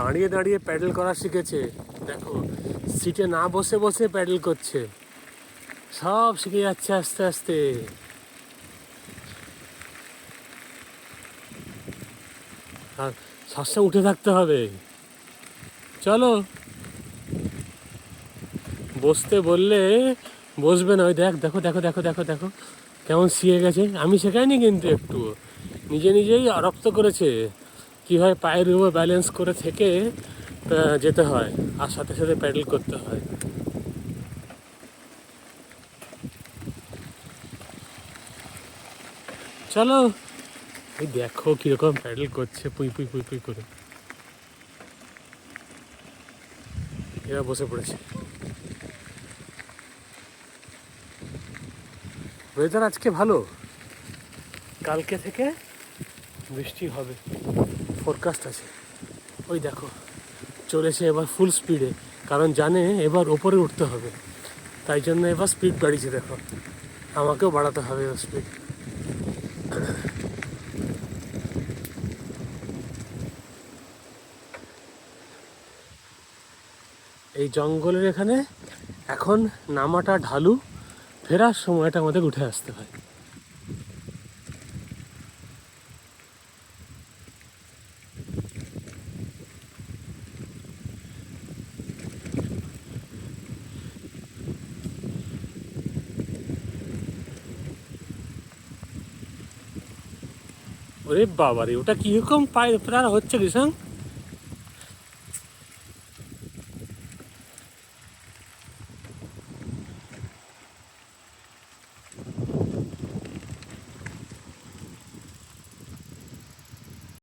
দাঁড়িয়ে দাঁড়িয়ে প্যাডেল করা শিখেছে। দেখো, সিটে না বসে বসে প্যাডেল করছে। সব শিখে যাচ্ছে আস্তে আস্তে। আর সবসময় উঠে থাকতে হবে। চলো, বসতে বললে বসবে না। ওই দেখো দেখো দেখো দেখো দেখো কেমন শিখে গেছে। আমি শেখাইনি কিন্তু, একটু নিজে নিজেই আরক্ত করেছে কীভাবে পায়ের উপর ব্যালেন্স করে থেকে যেতে হয়, আর সাথে সাথে প্যাডেল করতে হয়। চলো, এই দেখো কীরকম প্যাডেল করছে, পুই পুই পুই পুই করে। এরা বসে পড়েছে। ওয়েদার আজকে ভালো, কালকে থেকে বৃষ্টি হবে ফোরকাস্ট আছে। ওই দেখো চলেছে এবার ফুল স্পিডে, কারণ জানে এবার ওপরে উঠতে হবে, তাই জন্য এবার স্পিড বাড়িয়েছে। দেখো, আমাকেও বাড়াতে হবে এবার স্পিড। এই জঙ্গলের এখানে এখন নামাটা ঢালু, ফেরার সময়টা আমাদের উঠে আসতে হয়। ওরে বাবারে, ওটা কিরকম পায়ে প্রায় হচ্ছে রিসাং।